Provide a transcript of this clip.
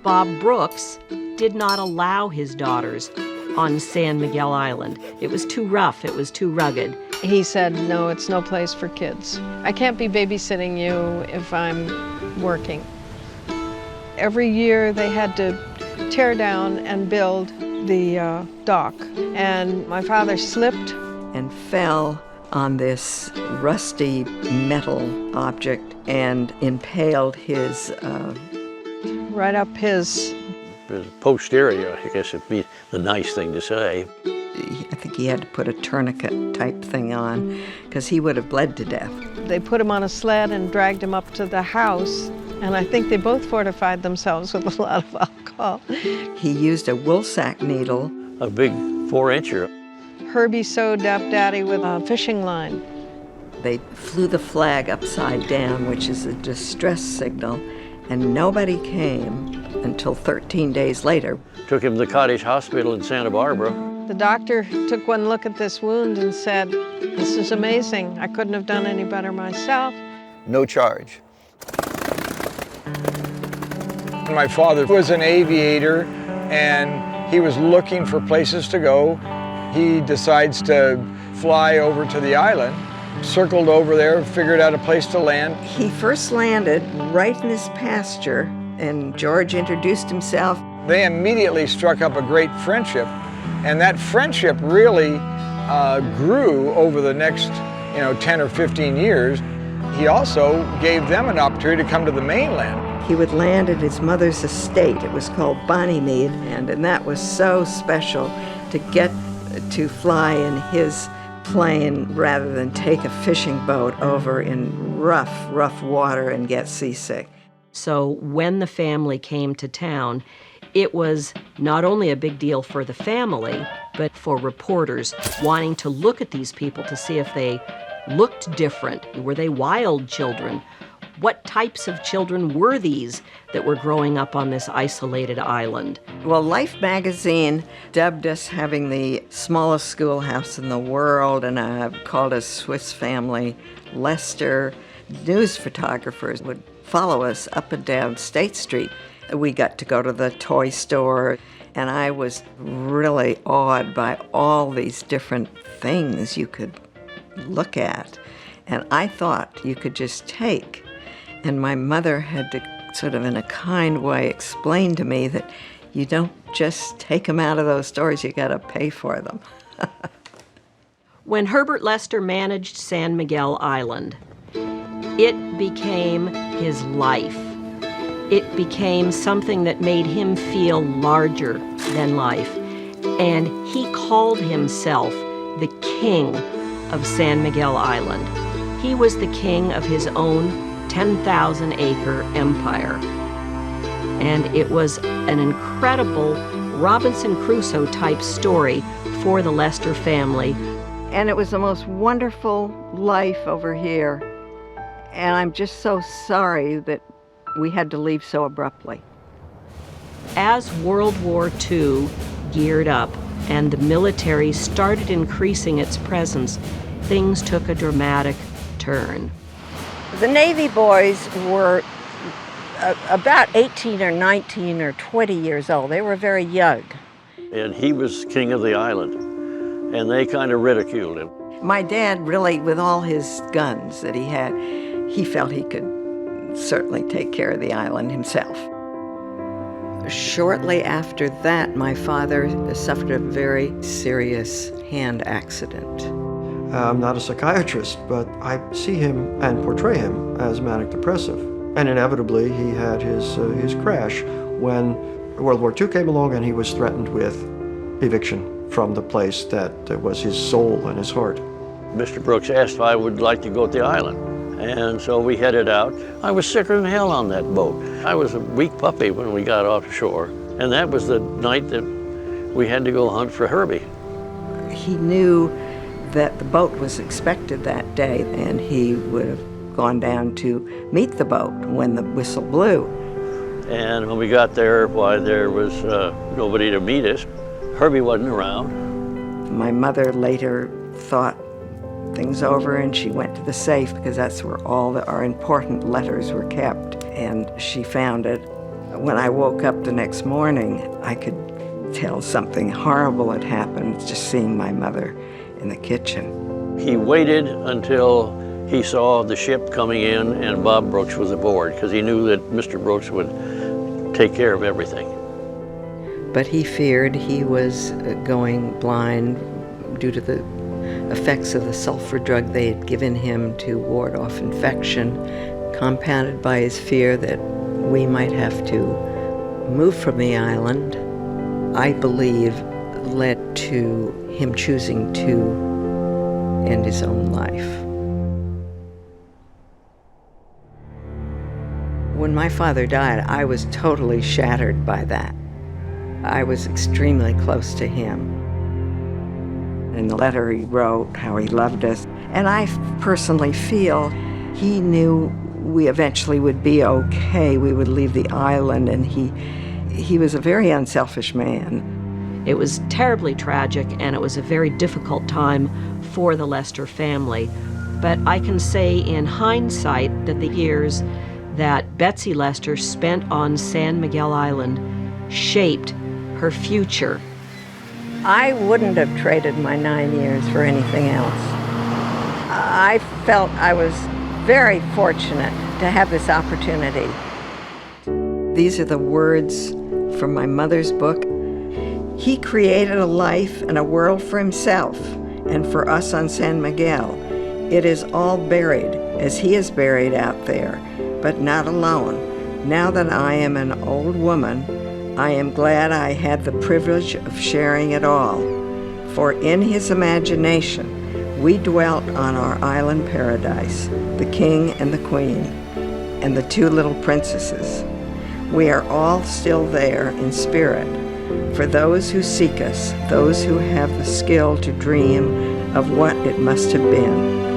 Bob Brooks did not allow his daughters on San Miguel Island. It was too rough, it was too rugged. He said, no, it's no place for kids. I can't be babysitting you if I'm working. Every year they had to tear down and build the dock. And my father slipped and fell on this rusty metal object and impaled his... right up his... posterior, I guess it'd be the nice thing to say. I think he had to put a tourniquet type thing on because he would have bled to death. They put him on a sled and dragged him up to the house, and I think they both fortified themselves with a lot of alcohol. He used a woolsack needle. A big 4-incher. Herbie sewed up Daddy with a fishing line. They flew the flag upside down, which is a distress signal, and nobody came until 13 days later. Took him to the Cottage Hospital in Santa Barbara. The doctor took one look at this wound and said, this is amazing. I couldn't have done any better myself. No charge. My father was an aviator, and he was looking for places to go. He decides to fly over to the island, circled over there, figured out a place to land. He first landed right in his pasture, and George introduced himself. They immediately struck up a great friendship, and that friendship really grew over the next 10 or 15 years. He also gave them an opportunity to come to the mainland. He would land at his mother's estate. It was called Bonnymead, and that was so special to get to fly in his plane rather than take a fishing boat over in rough water and get seasick. So when the family came to town, it was not only a big deal for the family, but for reporters wanting to look at these people to see if they looked different. Were they wild children? What types of children were these that were growing up on this isolated island? Well, Life magazine dubbed us having the smallest schoolhouse in the world, and called us Swiss Family Lester. News photographers would follow us up and down State Street. We got to go to the toy store, and I was really awed by all these different things you could look at. And I thought you could just take. And my mother had to sort of in a kind way explain to me that you don't just take them out of those stores, you got to pay for them. When Herbert Lester managed San Miguel Island, it became his life. It became something that made him feel larger than life. And he called himself the king of San Miguel Island. He was the king of his own 10,000-acre empire. And it was an incredible Robinson Crusoe type story for the Lester family. And it was the most wonderful life over here. And I'm just so sorry that we had to leave so abruptly. As World War II geared up and the military started increasing its presence, things took a dramatic turn. The Navy boys were about 18 or 19 or 20 years old. They were very young. And he was king of the island, and they kind of ridiculed him. My dad really, with all his guns that he had, he felt he could certainly take care of the island himself. Shortly after that, my father suffered a very serious hand accident. I'm not a psychiatrist, but I see him and portray him as manic depressive. And inevitably, he had his crash when World War II came along and he was threatened with eviction from the place that was his soul and his heart. Mr. Brooks asked if I would like to go to the island. And so we headed out. I was sicker than hell on that boat. I was a weak puppy when we got offshore. And that was the night that we had to go hunt for Herbie. He knew that the boat was expected that day, and he would have gone down to meet the boat when the whistle blew. And when we got there, why, there was nobody to meet us. Herbie wasn't around. My mother later thought things over, and she went to the safe because that's where all our important letters were kept. And she found it. When I woke up the next morning, I could tell something horrible had happened just seeing my mother in the kitchen. He waited until he saw the ship coming in and Bob Brooks was aboard, because he knew that Mr. Brooks would take care of everything. But he feared he was going blind due to the effects of the sulfur drug they had given him to ward off infection, compounded by his fear that we might have to move from the island. I believe led to him choosing to end his own life. When my father died, I was totally shattered by that. I was extremely close to him. In the letter he wrote how he loved us, and I personally feel he knew we eventually would be okay. We would leave the island, and he was a very unselfish man. It was terribly tragic, and it was a very difficult time for the Lester family. But I can say in hindsight that the years that Betsy Lester spent on San Miguel Island shaped her future. I wouldn't have traded my 9 years for anything else. I felt I was very fortunate to have this opportunity. These are the words from my mother's book. He created a life and a world for himself and for us on San Miguel. It is all buried as he is buried out there, but not alone. Now that I am an old woman, I am glad I had the privilege of sharing it all. For in his imagination, we dwelt on our island paradise, the king and the queen, and the two little princesses. We are all still there in spirit. For those who seek us, those who have the skill to dream of what it must have been.